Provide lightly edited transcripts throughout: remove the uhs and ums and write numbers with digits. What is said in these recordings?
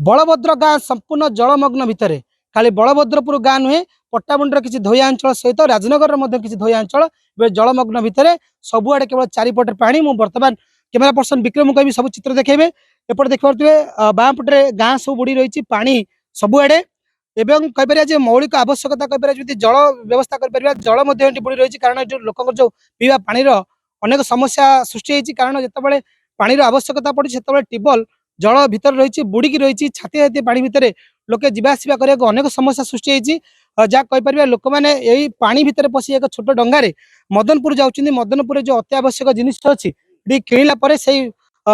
बलभद्र गाँ संपूर्ण जलमग्न भितर खाली बलभद्रपुर गाँ नुहे पट्टामुंडर किसी धोया अंचल सहित राजनगर किसी धोया अंचल जलमग्न भितर सबुआड़े केवल चारिपटे पानी मु बर्तमान कैमेरा पर्सन विक्रम कहि सब चित्र देखेबे एपटे देखिपे बाँपटे गाँ सब बुड़ी रही पानी सबुआड़े एवं कहीपर जे मौलिक आवश्यकता कहीपर जल व्यवस्था कर जल बुड़ी रही कारण जो लोक जो पीवा पानी अनेक समस्या सृष्टि होती कारण जिते पानी आवश्यकता पड़ी से ट्यूबवेल जल भितर रही बुड़िकी रही छाती छाती पानी भितर लोके जावासवा करने अनेक समस्या सृष्टि होती जहाँ कहीपर लोक मैंने यही पानी भितर पशि एक छोट डंगार मदनपुर जाऊँ मदनपुर जो अत्यावश्यक जिन अच्छी किणला से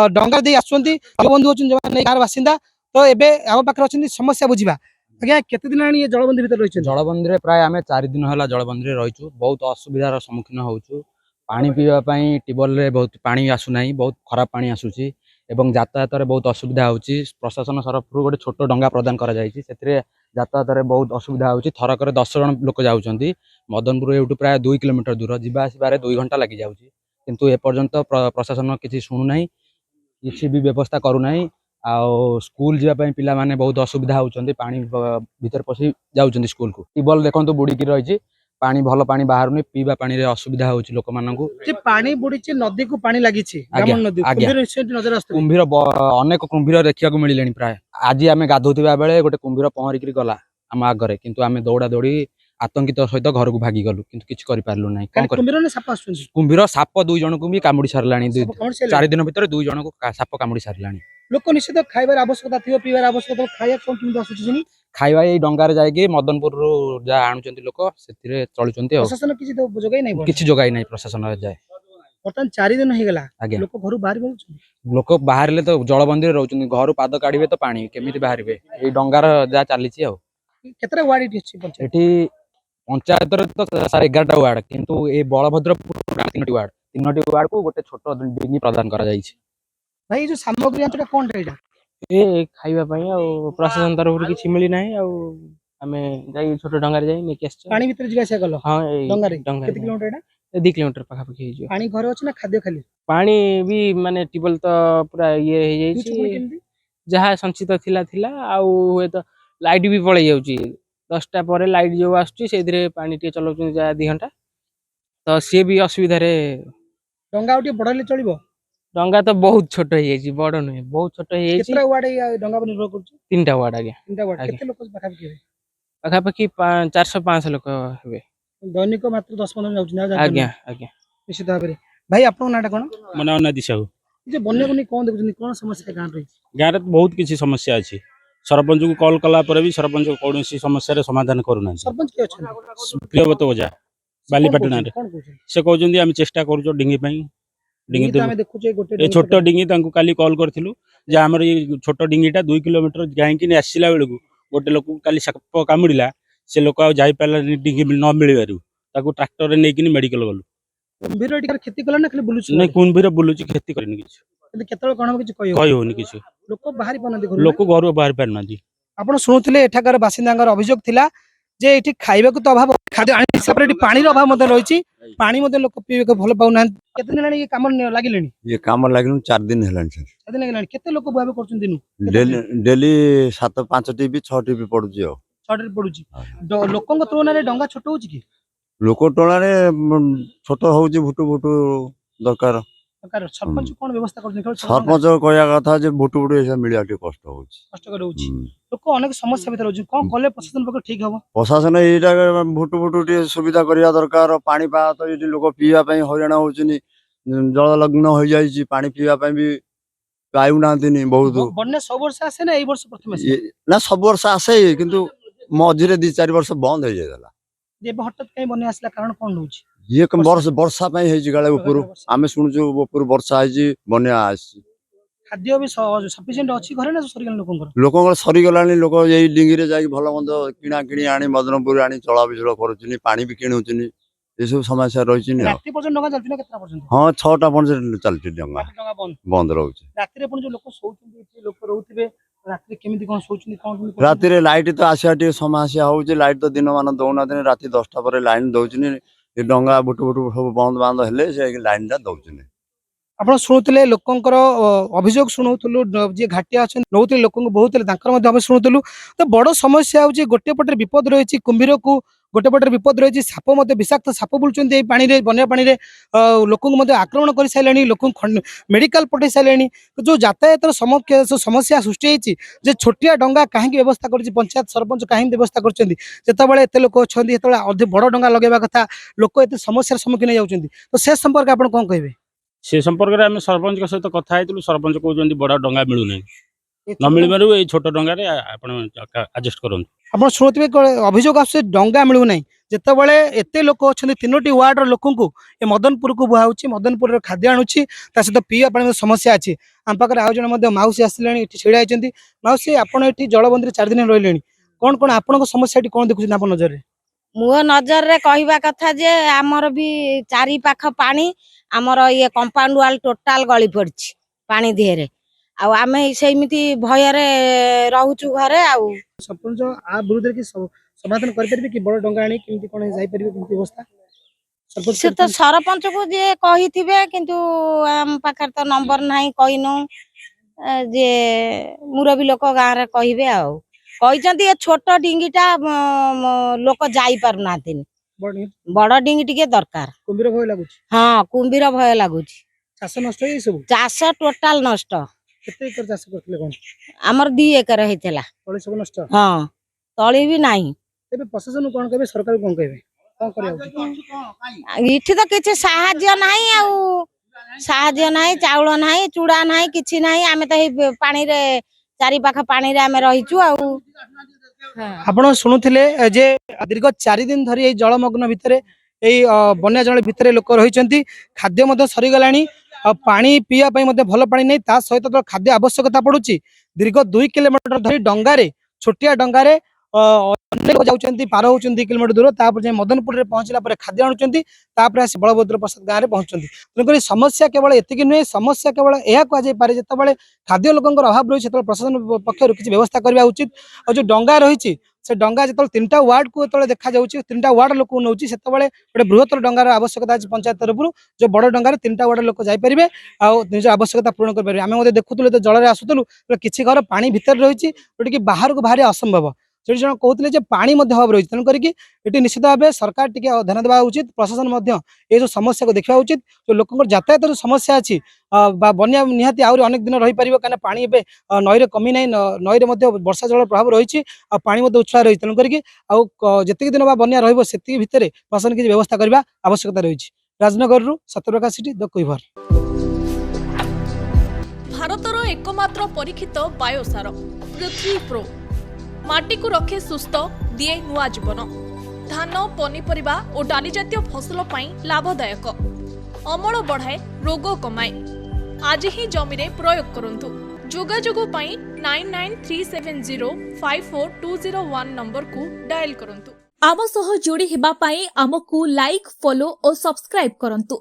डंगा दे आसुँच बंधु अच्छे जो गाँव बासिंदा तो ये आम पाखे अच्छी समस्या बुझा आज्ञा केते दिन ये जलबंदी भितर रही जलबंदी प्राय आम 4 दिन है जलबंदी रहीचु बहुत असुविधार सम्मुखीन होचु पानी पीवाई ट्यूबवेल बहुत पानी आसुना बहुत खराब पानी आसूची एवं यातायात बहुत असुविधा होची प्रशासन तरफ गोटे छोट डंगा प्रदान करा जायछि सेतिरे यातायात बहुत असुविधा होची थरकर 10 जन लोक जाउछंती मदनपुर एठू प्राय 2 किलोमीटर दूर जीवा आसबारे 2 घंटा लगी जाउछि किंतु एपर्यंत प्रशासन किसी शुणु नाही किसी भी व्यवस्था करू नाही आउ स्कूल जावाई पिला माने बहुत असुविधा होउछंती पानी भीतर पसी जाउछंती स्कूल को ट्यूबवेल देखंतु बुड़ीकी रहिछि पानी भल पानी बाहर नहीं पीवा पानी रे असुविधा होची लोक माननकु जे पानी बुड़ी नदी को पानी लगी ब्राह्मण नदी कुंभीर अनेक कुंभीर देखा मिले प्राय आज आम गाधुवा बेले गोटे कुंभीर पहरिक गला आम आगे किंतु आम दौड़ा दौड़ी आतंकित सहित घर को भागी गलु किंतु किछि करि पारलु नै कुंभीर साप 2 जन को भी कामुड़ी सारलानी 4 दिन भीतर 2 जन को साप कामुड़ी सारलानी लोक निश्चित खाइबार आवश्यकता थियो पीबार आवश्यकता खाया कोन किंतु आसुछि खाइबा ए डंगार जायके मदनपुर रो जा आणुचंती लोक सेतिरे चलुचंती प्रशासन किछि तो जोगाई नै किछि जोगाई नै प्रशासन जाय वर्तमान 4 दिन हो गला लोक घर बाहर लोक बाहर तो जलबंदी रहउचंती घर पाद काढिबे तो पानी केमिति बाहरिबे ए डंगार जा चलीछि आ केतरा वार्ड इठी अछि एठी पंचायत तो 11टा वार्ड किंतु ए बलभद्रपुर 3टी वार्ड को गोटे छोट डिंगी प्रदान करा जायछि भाई जो सामग्री आंतटा कोन रेडा ए खाइबा पई आ प्रशासन तरफ किछि मिली नाही आ हमें जाई छोट डंगार जाई नेके आछ पानी भीतर जिगा से गलो हां डंगार केते किलोमीटर एडा 2 किलोमीटर पाखा पखी हिजो पानी घर अछि ना खाद्य खाली पानी भी माने टिबल तो पूरा ये हे जाई जहा संचित थिला आ हे तो लाइट भी पळे जाउची 10टा पर लाइट जो आछी सेदिरे पानी टे चलाउछु जा 2 घंटा तो से भी असुविधा रे डंगा उठी बडले चलिबो डंगा तो बहुत छोट हे जाई बड़ न बहुत छोट हे जाई केतरा वार्ड डंगा पर निर्भर करछु 3टा वार्ड आगे 3टा वार्ड केते लोक पाखा पखी पाखा पखी 400-500 लोक हेबे दैनिक मात्र 10-15 जाउछ ना आज्ञा आज्ञा निश्चित भाबरे भाई आपन नाटा कोन मना नदी साहू जे बन्या कोनी कोन देखुछनी कोन समस्या गां रही गाँ रे बहुत किसी समस्या अछि सरपंच को कॉल कला पर भी सरपंच कौन समस्या रे समाधान करूना सरपंच के अछि प्रियव्रत ओझा बालीपाटना रे कोन कहै से कहउजंदी हम चेष्टा करजो डिंगी पई डिंगी तो हमें देखुचे गोटे ए छोट डिंगी तांको काली कॉल करथिलु जे हमर ये छोट डिंगीटा 2 किलोमीटर गांकी ने आसीला बेलकु गोटे लोक काली साप कामुडिला से लोक आ जाई पाला डिंगी न मिलिबारु ताको ट्रैक्टर रे नेकिनी मेडिकल गलु कुंभीर टिकर खेती कला ना खाली बुलुछ नै कुंभीर बुलुची खेती करनी किछ 근데 केतल कोन किछ कहियो कहि होनी किछ लोक बाहरी पनदी लोक घर बाहर पारनादी आपण सुनुथिले एठाकर बासिंदांगर अभियोग थिला जे एठी खाइबा को तो अभाव खाद्य आनी हिसाब रे पानी रो अभाव मते रहिछि पानी मते लोक पीबे को भल पाउना केते दिन लानी ये काम लागिलेनी ये काम लागिनु 4 दिन हेलान सर 4 दिन लागिलेनी केते लोक बुआबे करछन दिनु डेली 7-5 टीवी 6 टीवी पडुची हो छडरे पडुची लोकंग तुलना रे डंगा छोट होउची की लोक टोला रे छोट होउची भुटु भुटु दरकार सरपंच कोन व्यवस्था करछन सरपंच कहया कथा जे भुटु भुटु ऐसा मिलिया टी कष्ट होउची कष्ट करउची लोक अनेक समस्या भीतर होउची कोन कले प्रशासन पक ठीक हबो प्रशासन एटा भुटु भुटु टी सुविधा करिया दरकार पानी पा तो ये लोक पीवा पई हरियाणा होउचनी जल लग्न हो जाईची पानी पीवा पई भी पायु नांतिनी बहुत बन्ने सब वर्ष आसे ना एई वर्ष प्रथम आसे ना सब वर्ष आसे किंतु मझिरे 2-4 वर्ष बंद हो जायला जेबे हटत कहीं बन्ने आसला कारण कोन होउची ये कम वर्षा पई हेजी गाले ऊपर आमे सुनुछु ऊपर वर्षा हेजी बन्या आसी खाद्य भी सफिशिएंट अछि घरे ना सरी गल लोकंगर सरी गलानी लोक यही डिंगी रे जाई भलो मंद किना किनी आनी मदनपुर आनी चला बिचला करूचनी पानी भी किणुचनी ये सब समस्या रहिछि नि राति पर्यंत डंगा चलति ना केतना पर्यंत हां 6टा पर्यंत चलति डंगा बंद रहउछि राति रे पण जो लोक सोउचंदी एठी लोक रहउथिबे राति केमिति कोन सोउचंदी कोन राति रे लाइट तो आसिया टी समस्या होउछि लाइट तो दिन मान दउना दिन राति 10टा पर लाइन दउछनी ये डंगा बुटु बुटु सब बंद बंद हेले से लाइन दा दउछनी ଆପଣ ଶୁଣୁଥିଲେ ଲୋକଙ୍କର ଅଭିଯୋଗ ଶୁଣୁଥିଲୁ ଯିଏ ଘାଟିଆ ଅଛନ୍ତି ନଉଥିଲେ ଲୋକଙ୍କୁ ବହୁଥିଲେ ତାଙ୍କର ମଧ୍ୟ ଆମେ ଶୁଣୁଥିଲୁ। ତ ବଡ ସମସ୍ୟା ହଉଛି ଗୋଟେ ପଟରେ ବିପଦ ରହିଛି କୁମ୍ଭୀରକୁ, ଗୋଟେ ପଟରେ ବିପଦ ରହିଛି ସାପ ମଧ୍ୟ ବିଷାକ୍ତ ସାପ ବୁଲୁଛନ୍ତି ଏଇ ପାଣିରେ ବନ୍ୟା ପାଣିରେ ଲୋକଙ୍କୁ ମଧ୍ୟ ଆକ୍ରମଣ କରିସାରିଲେଣି, ଲୋକଙ୍କୁ ମେଡିକାଲ ପଠେଇ ସାରିଲେଣି। ଯୋଉ ଯାତାୟାତର ସମସ୍ୟା ସୃଷ୍ଟି ହେଇଛି ଯେ ଛୋଟିଆ ଡଙ୍ଗା କାହିଁକି ବ୍ୟବସ୍ଥା କରିଛି ପଞ୍ଚାୟତ ସରପଞ୍ଚ କାହିଁକି ବ୍ୟବସ୍ଥା କରିଛନ୍ତି, ଯେତେବେଳେ ଏତେ ଲୋକ ଅଛନ୍ତି ସେତେବେଳେ ଅଧିକ ବଡ ଡଙ୍ଗା ଲଗେଇବା କଥା, ଲୋକ ଏତେ ସମସ୍ୟାର ସମ୍ମୁଖୀନ ହେଇଯାଉଛନ୍ତି। ତ ସେ ସମ୍ପର୍କରେ ଆପଣ କଣ କହିବେ? ସେ ସମ୍ପର୍କରେ ଆମେ ସରପଞ୍ଚଙ୍କ ସହିତ କଥା ହେଇଥିଲୁ। ସରପଞ୍ଚ କହୁଛନ୍ତି ବଡ଼ ଡଙ୍ଗା ମିଳୁନାହିଁ, ନ ମିଳିବାରୁ ଏଇ ଛୋଟ ଡଙ୍ଗାରେ ଆପଣ ଆଡଜଷ୍ଟ କରନ୍ତୁ। ଆପଣ ଶୁଣୁଥିବେ ଅଭିଯୋଗ ଆସୁଛି ଡଙ୍ଗା ମିଳୁନାହିଁ, ଯେତେବେଳେ ଏତେ ଲୋକ ଅଛନ୍ତି 3ଟି ୱାର୍ଡର ଲୋକଙ୍କୁ ଏ ମଦନପୁରକୁ ବୁହା ହଉଛି, ମଦନପୁରରେ ଖାଦ୍ୟ ଆଣୁଛି, ତା ସହିତ ପିଇବା ପାଣିର ସମସ୍ୟା ଅଛି। ଆମ ପାଖରେ ଆଉ ଜଣେ ମଧ୍ୟ ମାଉସୀ ଆସିଲେଣି, ଏଠି ଛିଡା ହେଇଛନ୍ତି। ମାଉସୀ, ଆପଣ ଏଠି ଜଳବନ୍ଦୀରେ 4 ଦିନ ରହିଲେଣି, କଣ କଣ ଆପଣଙ୍କ ସମସ୍ୟା ଏଠି କଣ ଦେଖୁଛନ୍ତି ଆପଣ ନଜରରେ? ମୋ ନଜରରେ କହିବା କଥା ଯେ ଆମର ବି ଚାରି ପାଖ ପାଣି, ଆମର ଇଏ କମ୍ପାଉଣ୍ଡ ୱାଲ ଟୋଟାଲ ଗଳି ପଡିଛି ପାଣି ଦିହରେ, ଆଉ ଆମେ ସେମିତି ଭୟରେ ରହୁଛୁ ଘରେ। ଆଉ ସରପଞ୍ଚ ଆ ବିରୁଦ୍ଧରେ କି ସମାଧାନ କରିପାରିବେ କି? ବଡ ଡଙ୍ଗା ଆଣି କେମିତି କଣ ଯାଇପାରିବେ, କେମିତି ବ୍ୟବସ୍ଥା? ସେ ତ ସରପଞ୍ଚକୁ ଯିଏ କହିଥିବେ, କିନ୍ତୁ ଆମ ପାଖରେ ତ ନମ୍ବର ନାହିଁ, କହିନୁ। ଯିଏ ମୁରବୀ ଲୋକ ଗାଁରେ କହିବେ ଆଉ। କହିଛନ୍ତି ଏ ଛୋଟ ଡିଙ୍ଗିଟା ଲୋକ ଯାଇ ପାରୁନାହାନ୍ତି, ବଡ ଡିଙ୍ଗି ଟିକେ ଦରକାର। କୁମ୍ଭୀର ଭୟ ଲାଗୁଛି। ହଁ, କୁମ୍ଭୀର ଭୟ ଲାଗୁଛି। ଚାଷ ନଷ୍ଟ ହେଇ ସବୁ, ଚାଷ ଟୋଟାଲ ନଷ୍ଟ। କେତେ ଏକର ଚାଷ କରିଥିଲେ କଣ? ଆମର 2 ଏକର ହେଇଥିଲା। ତଳି ସବୁ ନଷ୍ଟ। ହଁ, ତଳି ବି ନାହିଁ। ଏବେ ପ୍ରଶାସନ କଣ କହିବେ, ସରକାର କଣ କହିବେ, କଣ କରିବା? ଏଠି ତ କିଛି ସାହାଯ୍ୟ ନାହିଁ, ଆଉ ସାହାଯ୍ୟ ନାହିଁ, ଚାଉଳ ନାହିଁ, ଚୁଡା ନାହିଁ, କିଛି ନାହିଁ। ଆମେ ତ ଏଇ ପାଣିରେ ଚାରି ପାଖ ପାଣିରେ ଆମେ ରହିଛୁ ଆଉ। ଆପଣ ଶୁଣୁଥିଲେ ଯେ ଦୀର୍ଘ 4 ଦିନ ଧରି ଏଇ ଜଳମଗ୍ନ ଭିତରେ, ଏଇ ବନ୍ୟା ଜଳ ଭିତରେ ଲୋକ ରହିଛନ୍ତି। ଖାଦ୍ୟ ମଧ୍ୟ ସରିଗଲାଣି, ଆଉ ପାଣି ପିଇବା ପାଇଁ ମଧ୍ୟ ଭଲ ପାଣି ନାହିଁ, ତା ସହିତ ଖାଦ୍ୟ ଆବଶ୍ୟକତା ପଡୁଛି। ଦୀର୍ଘ 2 କିଲୋମିଟର ଧରି ଡଙ୍ଗାରେ, ଛୋଟିଆ ଡଙ୍ଗାରେ ଯାଉଛନ୍ତି, ପାର ହଉଛନ୍ତି 2 କିଲୋମିଟର ଦୂର, ତାପରେ ଯାଇ ମଦନପୁରରେ ପହଞ୍ଚିଲା ପରେ ଖାଦ୍ୟ ଆଣୁଛନ୍ତି, ତାପରେ ଆସି ବଳଭଦ୍ର ପ୍ରସାଦ ଗାଁରେ ପହଞ୍ଚୁଛନ୍ତି। ତେଣୁକରି ସମସ୍ୟା କେବଳ ଏତିକି ନୁହେଁ, ସମସ୍ୟା କେବଳ ଏହା କୁହାଯାଇପାରେ ଯେତେବେଳେ ଖାଦ୍ୟ ଲୋକଙ୍କର ଅଭାବ ରହିଛି ସେତେବେଳେ ପ୍ରଶାସନ ପକ୍ଷରୁ କିଛି ବ୍ୟବସ୍ଥା କରିବା ଉଚିତ। ଆଉ ଯୋଉ ଡଙ୍ଗା ରହିଛି ସେ ଡଙ୍ଗା ଯେତେବେଳେ 3ଟା ୱାର୍ଡକୁ ଯେତେବେଳେ ଦେଖାଯାଉଛି, 3ଟା ୱାର୍ଡ ଲୋକଙ୍କୁ ନେଉଛି, ସେତେବେଳେ ଗୋଟେ ବୃହତ୍ତର ଡଙ୍ଗାର ଆବଶ୍ୟକତା ଅଛି ପଞ୍ଚାୟତ ତରଫରୁ, ଯୋଉ ବଡ ଡଙ୍ଗାରେ 3ଟା ୱାର୍ଡ ଲୋକ ଯାଇପାରିବେ ଆଉ ନିଜ ଆବଶ୍ୟକତା ପୂରଣ କରିପାରିବେ। ଆମେ ମଧ୍ୟ ଦେଖୁଥିଲୁ ତ ଜଳରେ ଆସୁଥିଲୁ, କିଛି ଘର ପାଣି ଭିତରେ ରହିଛି, ଯୋଉଠିକି ବାହାରକୁ ବାହାରିବା ଅସମ୍ଭବ। ସେଠି ଜଣ କହୁଥିଲେ ଯେ ପାଣି ମଧ୍ୟ ଅଭାବ ରହିଛି, ତେଣୁ କରିକି ଏଠି ନିଶ୍ଚିତ ଭାବେ ସରକାର ଟିକେ ଧ୍ୟାନ ଦେବା ଉଚିତ, ପ୍ରଶାସନ ମଧ୍ୟ এই ଯୋଉ ସମସ୍ୟାକୁ ଦେଖିବା ଉଚିତ। ଯୋଉ ଲୋକଙ୍କର ଯାତାୟାତର ସମସ୍ୟା ଅଛି ବା ବନ୍ୟା ନିହାତି ଆହୁରି ଅନେକ ଦିନ ରହିପାରିବ, କାହିଁକିନା ପାଣି ଏବେ ନଈରେ କମି ନାହିଁ, ନଈରେ ମଧ୍ୟ ବର୍ଷା ଜଳର ପ୍ରଭାବ ରହିଛି, ଆଉ ପାଣି ମଧ୍ୟ ଉଚ୍ଛଳା ରହିଛି। ତେଣୁ କରିକି ଆଉ ଯେତିକି ଦିନ ବା ବନ୍ୟା ରହିବ ସେତିକି ଭିତରେ ପ୍ରଶାସନ କିଛି ବ୍ୟବସ୍ଥା କରିବା ଆବଶ୍ୟକତା ରହିଛି। ରାଜନଗରରୁ ସତ୍ୟପ୍ରକାଶ ସିଟି, ଦ କୁଇଭର। ଭାରତର एकमात्र परीक्षित बायोसार पृथ्वी प्रो माटी को रखे सुस्थ दिए नुआ जीवन। धान पनीपरिबा और डाली जातीय फसल पाई लाभदायक, अमल बढ़ाए, रोग कमाए। आज ही जमी रे प्रयोग करंतु। जोगाजोग पाई 9937054201 नंबर को डायल करंतु। आम सह जोड़ी हेबा पाई आमको लाइक, फॉलो और सब्सक्राइब करंतु।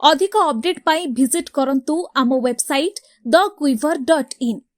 अधिक अपडेट पाई विजिट करंतु आम वेबसाइट thequiver.in।